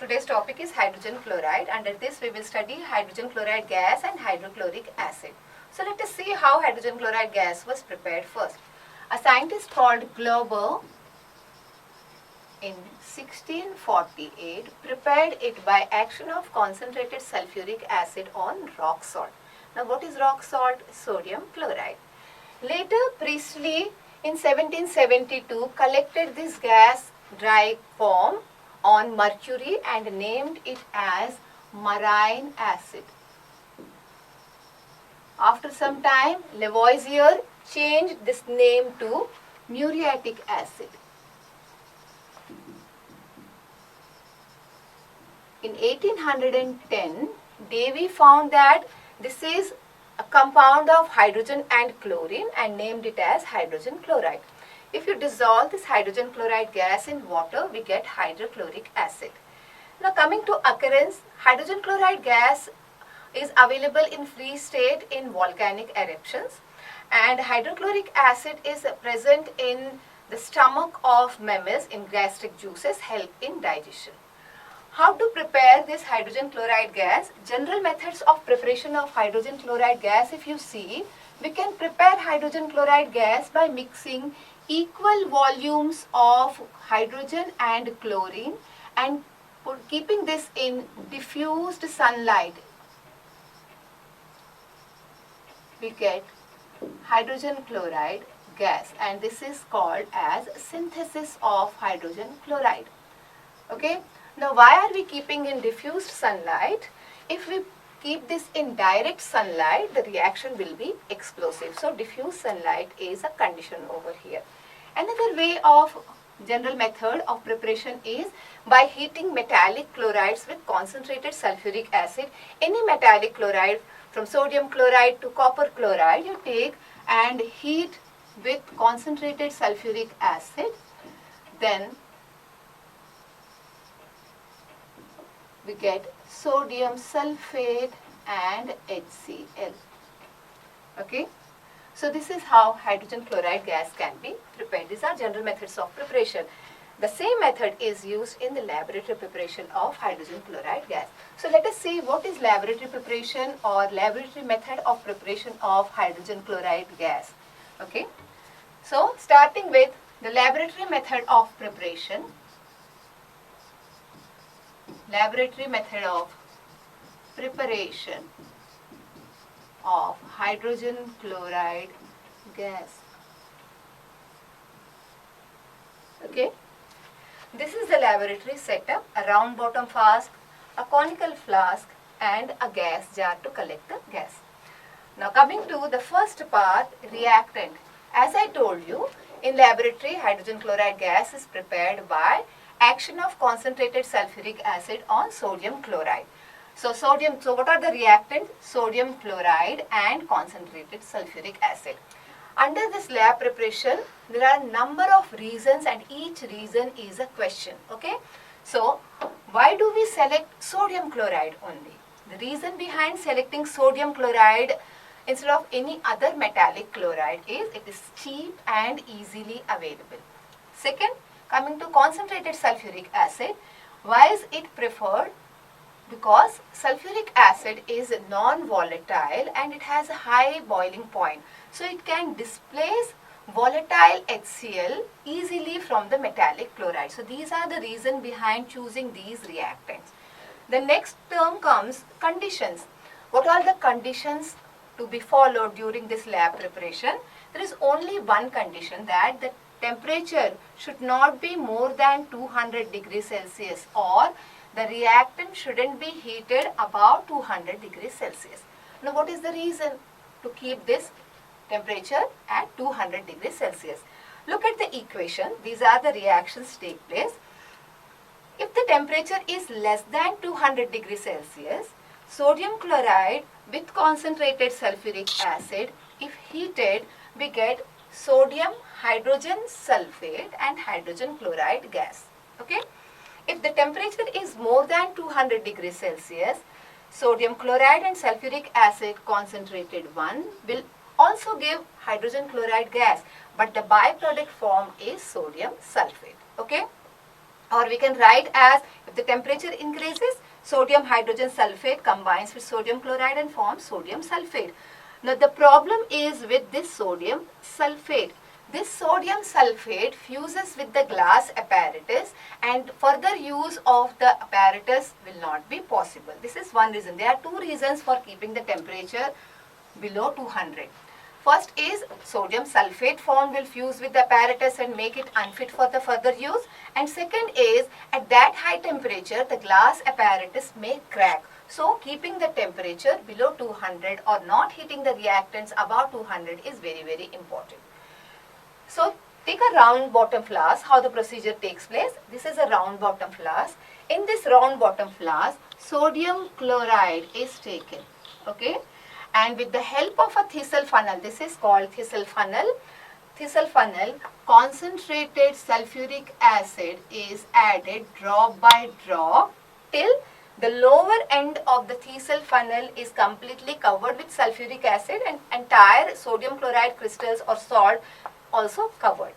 Today's topic is hydrogen chloride. Under this we will study hydrogen chloride gas and hydrochloric acid. So let us see how hydrogen chloride gas was prepared first. A scientist called Glauber in 1648 prepared it by action of concentrated sulfuric acid on rock salt. Now what is rock salt? Sodium chloride. Later Priestley in 1772 collected this gas dry form on mercury and named it as marine acid. After some time, Lavoisier changed this name to muriatic acid. In 1810, Davy found that this is a compound of hydrogen and chlorine and named it as hydrogen chloride. If you dissolve this hydrogen chloride gas in water, we get hydrochloric acid. Now coming to occurrence, hydrogen chloride gas is available in free state in volcanic eruptions, and hydrochloric acid is present in the stomach of mammals in gastric juices, help in digestion. How to prepare this hydrogen chloride gas? General methods of preparation of hydrogen chloride gas, if you see, we can prepare hydrogen chloride gas by mixing equal volumes of hydrogen and chlorine and keeping this in diffused sunlight. We get hydrogen chloride gas, and this is called as synthesis of hydrogen chloride. Okay. Now why are we keeping in diffused sunlight? If we keep this in direct sunlight, the reaction will be explosive. So diffuse sunlight is a condition over here. Another way of general method of preparation is by heating metallic chlorides with concentrated sulfuric acid. Any metallic chloride, from sodium chloride to copper chloride, you take and heat with concentrated sulfuric acid. Then we get sodium sulfate and HCl. Okay. So this is how hydrogen chloride gas can be prepared. These are general methods of preparation. The same method is used in the laboratory preparation of hydrogen chloride gas. So let us see what is laboratory preparation or laboratory method of preparation of hydrogen chloride gas. Okay. So starting with the laboratory method of preparation. Laboratory method of preparation of hydrogen chloride gas. Okay. This is the laboratory setup: a round bottom flask, a conical flask and a gas jar to collect the gas. Now coming to the first part, reactant. As I told you, in laboratory hydrogen chloride gas is prepared by action of concentrated sulfuric acid on sodium chloride. So what are the reactants? Sodium chloride and concentrated sulfuric acid. Under this lab preparation, there are a number of reasons and each reason is a question. Okay. So why do we select sodium chloride only? The reason behind selecting sodium chloride instead of any other metallic chloride is it is cheap and easily available. Second, coming to concentrated sulfuric acid, why is it preferred? Because sulfuric acid is non-volatile and it has a high boiling point. So it can displace volatile HCl easily from the metallic chloride. So these are the reason behind choosing these reactants. The next term comes conditions. What are the conditions to be followed during this lab preparation? There is only one condition, that the temperature should not be more than 200 degrees Celsius, or the reactant shouldn't be heated above 200 degrees Celsius. Now what is the reason to keep this temperature at 200 degrees Celsius? Look at the equation. These are the reactions take place. If the temperature is less than 200 degrees Celsius, sodium chloride with concentrated sulfuric acid, if heated, we get sodium hydrogen sulfate and hydrogen chloride gas. Okay. If the temperature is more than 200 degrees Celsius, sodium chloride and sulfuric acid concentrated 1 will also give hydrogen chloride gas, but the byproduct form is sodium sulfate. Okay. Or we can write as, if the temperature increases, sodium hydrogen sulfate combines with sodium chloride and forms sodium sulfate. Now the problem is with this sodium sulfate. This sodium sulfate fuses with the glass apparatus, and further use of the apparatus will not be possible. This is one reason. There are two reasons for keeping the temperature below 200. First is sodium sulfate form will fuse with the apparatus and make it unfit for the further use. And second is, at that high temperature, the glass apparatus may crack. So keeping the temperature below 200 or not heating the reactants above 200 is very, very important. So take a round bottom flask. How the procedure takes place? This is a round bottom flask. In this round bottom flask, sodium chloride is taken. Okay. And with the help of a Thissell funnel, this is called Thissell funnel, concentrated sulfuric acid is added drop by drop till the lower end of the Thissell funnel is completely covered with sulfuric acid and entire sodium chloride crystals or salt also covered.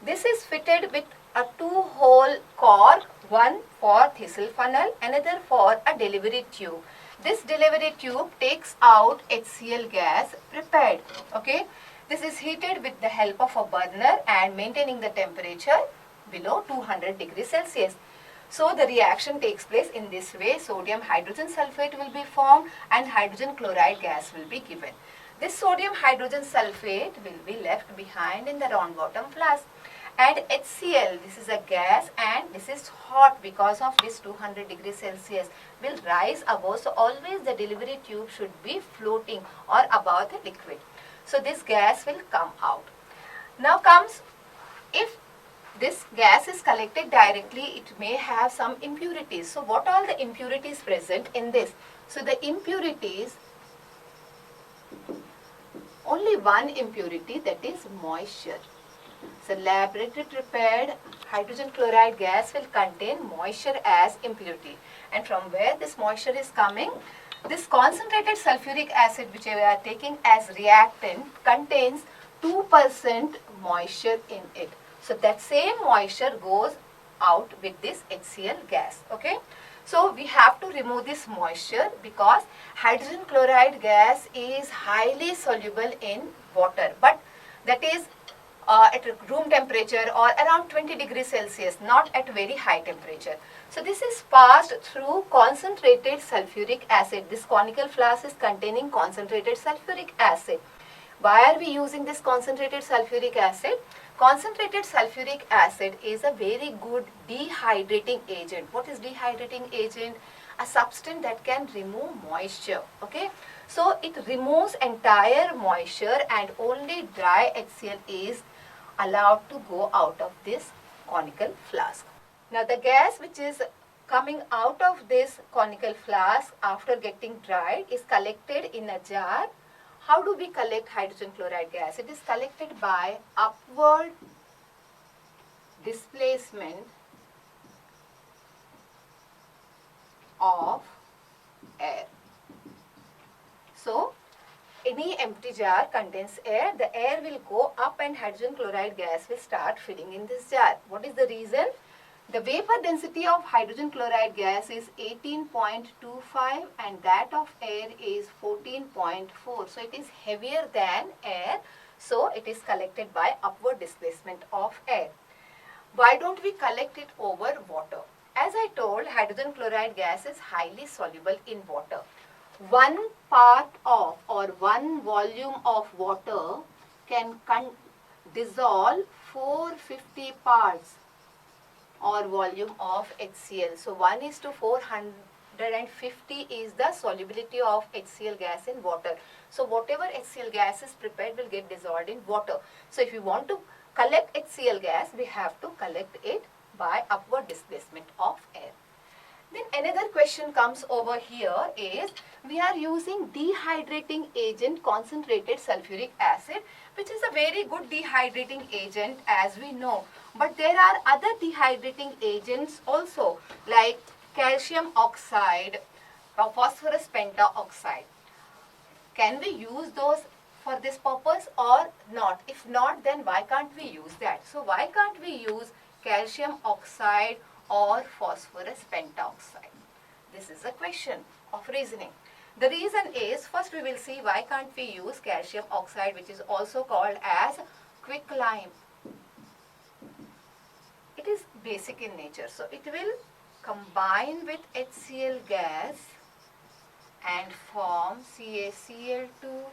This is fitted with a 2-hole cork, one for Thissell funnel, another for a delivery tube. This delivery tube takes out HCl gas prepared. Okay. This is heated with the help of a burner and maintaining the temperature below 200 degrees Celsius. So the reaction takes place in this way. Sodium hydrogen sulfate will be formed and hydrogen chloride gas will be given. This sodium hydrogen sulfate will be left behind in the round bottom flask. And HCl, this is a gas and this is hot because of this 200 degrees Celsius, will rise above. So always the delivery tube should be floating or above the liquid. So this gas will come out. Now comes, if this gas is collected directly, it may have some impurities. So what are the impurities present in this? So the impurities, only one impurity, that is moisture. So laboratory prepared hydrogen chloride gas will contain moisture as impurity. And from where this moisture is coming? This concentrated sulfuric acid which we are taking as reactant contains 2% moisture in it. So that same moisture goes out with this HCl gas. Okay. So we have to remove this moisture because hydrogen chloride gas is highly soluble in water, but that is at room temperature or around 20 degrees Celsius, not at very high temperature. So this is passed through concentrated sulfuric acid. This conical flask is containing concentrated sulfuric acid. Why are we using this concentrated sulfuric acid? Concentrated sulfuric acid is a very good dehydrating agent. What is dehydrating agent? A substance that can remove moisture. Okay. So it removes entire moisture and only dry HCl is allowed to go out of this conical flask. Now the gas which is coming out of this conical flask after getting dried is collected in a jar. How do we collect hydrogen chloride gas? It is collected by upward displacement of air. So any empty jar contains air. The air will go up and hydrogen chloride gas will start filling in this jar. What is the reason? The vapor density of hydrogen chloride gas is 18.25 and that of air is 14.4. So it is heavier than air. So it is collected by upward displacement of air. Why don't we collect it over water? As I told, hydrogen chloride gas is highly soluble in water. 1 part of or 1 volume of water can dissolve 450 parts or volume of HCl. So 1:450 is the solubility of HCl gas in water. So whatever HCl gas is prepared will get dissolved in water. So if you want to collect HCl gas, we have to collect it by upward displacement of air. Then another question comes over here is, we are using dehydrating agent concentrated sulfuric acid, which is a very good dehydrating agent as we know. But there are other dehydrating agents also like calcium oxide or phosphorus pentaoxide. Can we use those for this purpose or not? If not, then why can't we use that? So why can't we use calcium oxide or phosphorus pentoxide? This is a question of reasoning. The reason is, first we will see why can't we use calcium oxide, which is also called as quicklime. It is basic in nature, so it will combine with HCl gas and form CaCl2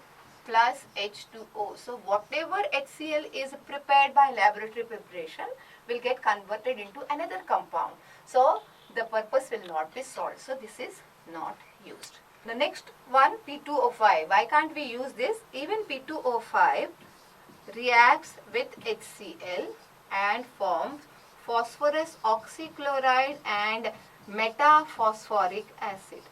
plus H2O. So whatever HCl is prepared by laboratory preparation will get converted into another compound. So the purpose will not be solved. So this is not used. The next one, P2O5. Why can't we use this? Even P2O5 reacts with HCl and forms phosphorus oxychloride and metaphosphoric acid.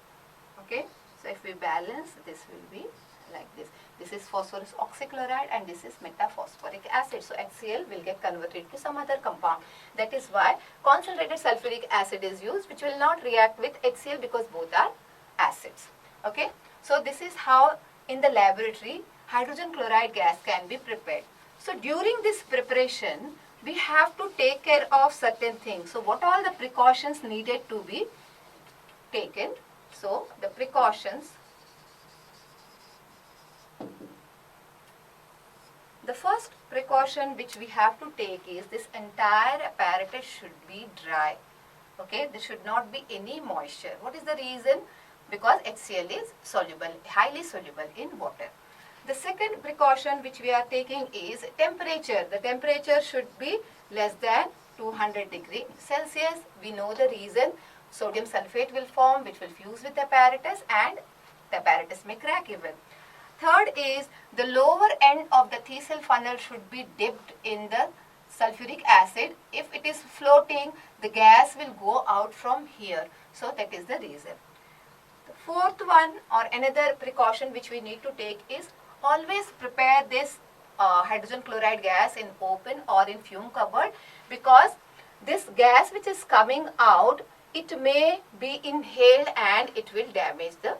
Okay, so if we balance, this will be like this. This is phosphorus oxychloride and this is metaphosphoric acid. So HCl will get converted to some other compound. That is why concentrated sulfuric acid is used, which will not react with HCl because both are acids. Okay, so this is how in the laboratory hydrogen chloride gas can be prepared. So during this preparation, we have to take care of certain things. So what all the precautions needed to be taken? So the precautions. The first precaution which we have to take is this entire apparatus should be dry. Okay, there should not be any moisture. What is the reason? Because HCl is soluble, highly soluble in water. The second precaution which we are taking is temperature. The temperature should be less than 200 degrees Celsius. We know the reason. Sodium sulfate will form, which will fuse with the apparatus and the apparatus may crack even. Third is the lower end of the Thesel funnel should be dipped in the sulfuric acid. If it is floating, the gas will go out from here. So that is the reason. The fourth one or another precaution which we need to take is always prepare this hydrogen chloride gas in open or in fume cupboard, because this gas which is coming out, it may be inhaled and it will damage the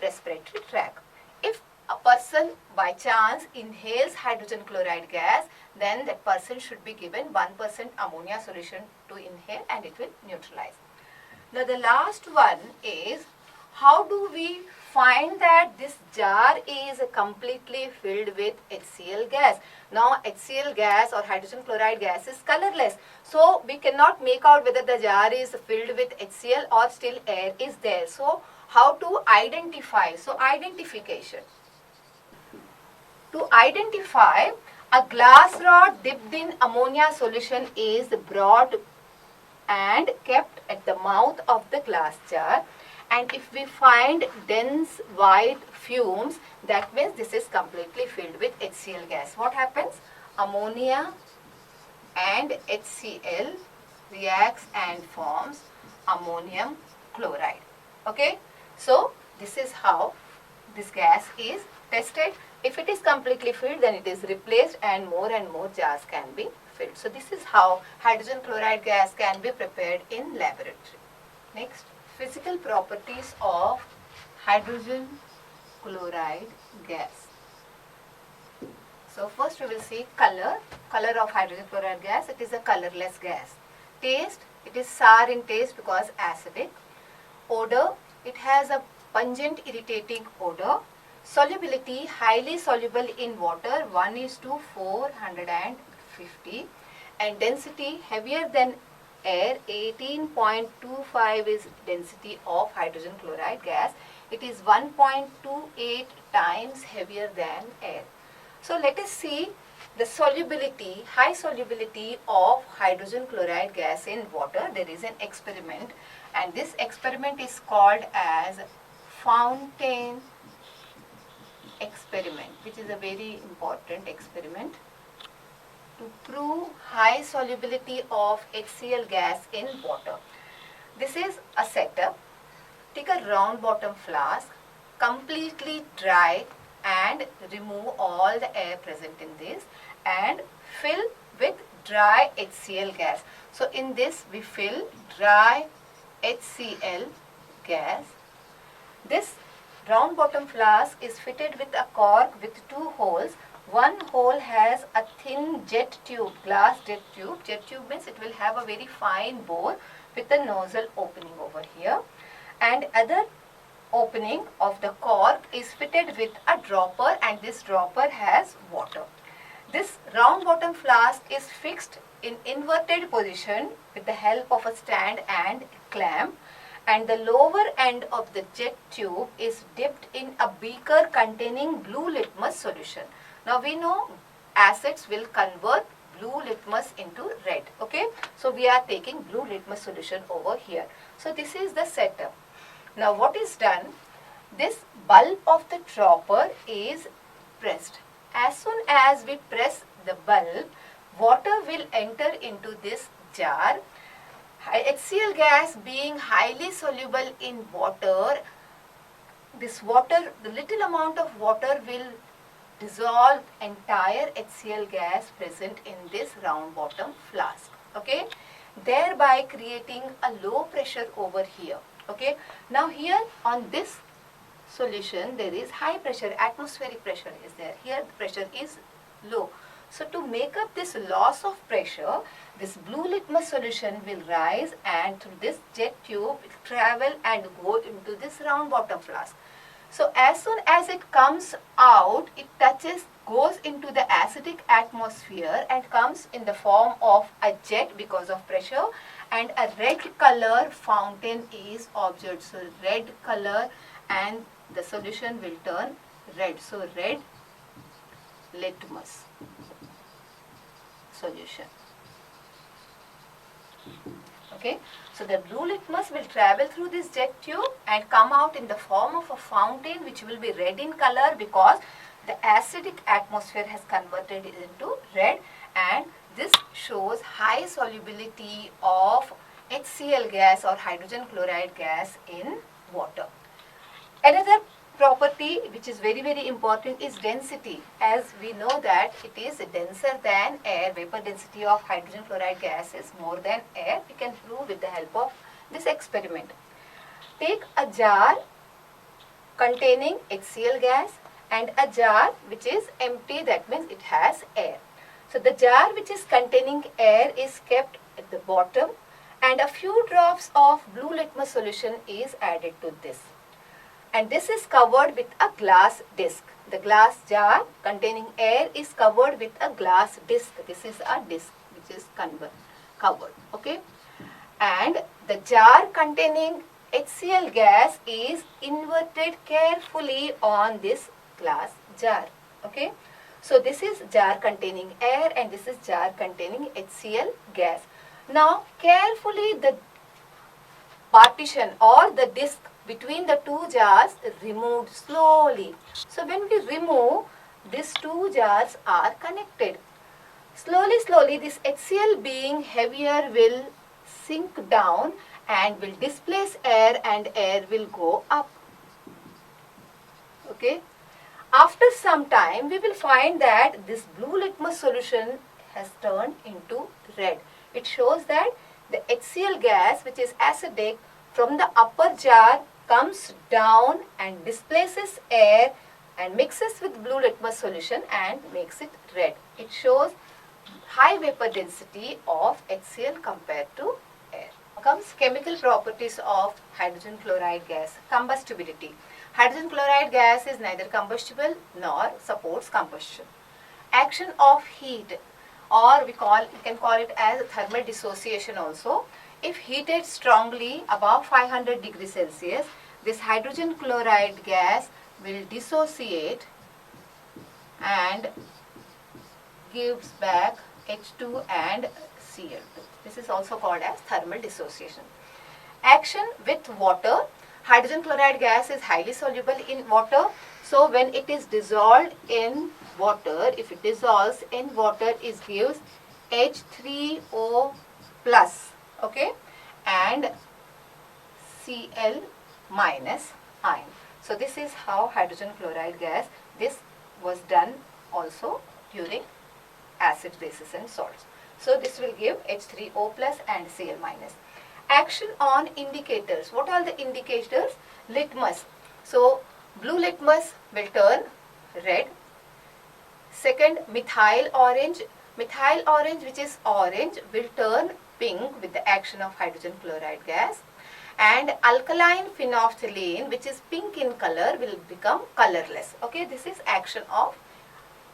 respiratory tract. If a person by chance inhales hydrogen chloride gas, then that person should be given 1% ammonia solution to inhale and it will neutralize. Now the last one is, how do we find that this jar is completely filled with HCl gas? Now HCl gas or hydrogen chloride gas is colorless. So we cannot make out whether the jar is filled with HCl or still air is there. So how to identify? So identification. To identify, a glass rod dipped in ammonia solution is brought and kept at the mouth of the glass jar. And if we find dense white fumes, that means this is completely filled with HCl gas. What happens? Ammonia and HCl reacts and forms ammonium chloride. Okay, so this is how this gas is tested. If it is completely filled, then it is replaced and more jars can be filled. So this is how hydrogen chloride gas can be prepared in laboratory. Next, physical properties of hydrogen chloride gas. So first we will see color of hydrogen chloride gas. It is a colorless gas. Taste, it is sour in taste because acidic. Odor, it has a pungent irritating odor. Solubility, highly soluble in water, 1:450, and density heavier than air, 18.25 is density of hydrogen chloride gas. It is 1.28 times heavier than air. So let us see the solubility, high solubility of hydrogen chloride gas in water. There is an experiment, and this experiment is called as fountain experiment, which is a very important experiment to prove high solubility of HCl gas in water. This is a setup. Take a round bottom flask, completely dry and remove all the air present in this and fill with dry HCl gas. So in this we fill dry HCl gas. This round bottom flask is fitted with a cork with 2 holes. one hole has a thin jet tube, glass jet tube. Jet tube means it will have a very fine bore with a nozzle opening over here, and other opening of the cork is fitted with a dropper, and this dropper has water. This round bottom flask is fixed in inverted position with the help of a stand and clamp, and the lower end of the jet tube is dipped in a beaker containing blue litmus solution. Now we know acids will convert blue litmus into red. Okay, so we are taking blue litmus solution over here. So this is the setup. Now what is done? This bulb of the dropper is pressed. As soon as we press the bulb, water will enter into this jar. HCl gas being highly soluble in water, this water, the little amount of water will dissolve entire HCl gas present in this round bottom flask. Okay, thereby creating a low pressure over here. Okay, now here on this solution there is high pressure, atmospheric pressure is there. Here the pressure is low. So to make up this loss of pressure, this blue litmus solution will rise and through this jet tube travel and go into this round bottom flask. So as soon as it comes out, it touches, goes into the acidic atmosphere and comes in the form of a jet because of pressure, and a red color fountain is observed. So red color, and the solution will turn red. So red litmus solution. Okay, so the blue litmus will travel through this jet tube and come out in the form of a fountain which will be red in color because the acidic atmosphere has converted it into red, and this shows high solubility of HCl gas or hydrogen chloride gas in water. Another property which is very important is density. As we know that it is denser than air, vapor density of hydrogen chloride gas is more than air. We can prove with the help of this experiment. Take a jar containing HCl gas and a jar which is empty, that means it has air. So the jar which is containing air is kept at the bottom and a few drops of blue litmus solution is added to this. And this is covered with a glass disc. The glass jar containing air is covered with a glass disc. This is a disc which is covered. Okay. And the jar containing HCl gas is inverted carefully on this glass jar. Okay. So this is jar containing air and this is jar containing HCl gas. Now carefully the partition or the disc between the two jars removed slowly. So when we remove, these two jars are connected. Slowly this HCl being heavier will sink down and will displace air and air will go up. Okay. After some time we will find that this blue litmus solution has turned into red. It shows that the HCl gas which is acidic from the upper jar comes down and displaces air and mixes with blue litmus solution and makes it red. It shows high vapor density of HCl compared to air. Now comes chemical properties of hydrogen chloride gas. Combustibility. Hydrogen chloride gas is neither combustible nor supports combustion. Action of heat, or we can call it as thermal dissociation also. If heated strongly above 500 degrees Celsius, this hydrogen chloride gas will dissociate and gives back H2 and Cl2. This is also called as thermal dissociation. Action with water. Hydrogen chloride gas is highly soluble in water. So when it is dissolved in water, if it dissolves in water, it gives H3O plus. Okay, and Cl minus ion. So this is how hydrogen chloride gas, this was done also during acid, bases and salts. So this will give H3O plus and Cl minus. Action on indicators. What are the indicators? Litmus. So blue litmus will turn red. Second, methyl orange. Methyl orange, which is orange, will turn pink with the action of hydrogen chloride gas. And alkaline phenolphthalein, which is pink in color, will become colorless. Okay, this is action of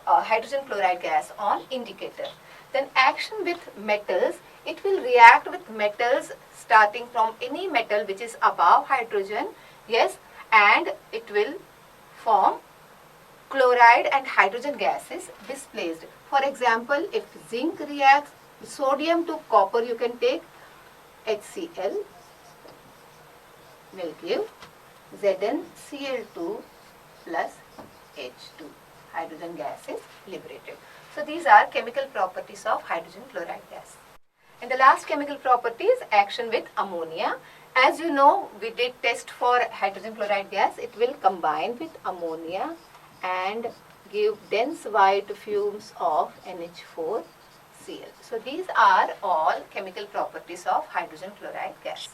hydrogen chloride gas on indicator. Then action with metals, it will react with metals starting from any metal which is above hydrogen, yes, and it will form chloride and hydrogen gases displaced. For example, if zinc reacts sodium to copper, you can take HCl will give ZnCl2 plus H2. Hydrogen gas is liberated. So these are chemical properties of hydrogen chloride gas. And the last chemical property is action with ammonia. As you know, we did test for hydrogen chloride gas. It will combine with ammonia and give dense white fumes of NH4Cl. So these are all chemical properties of hydrogen chloride gas.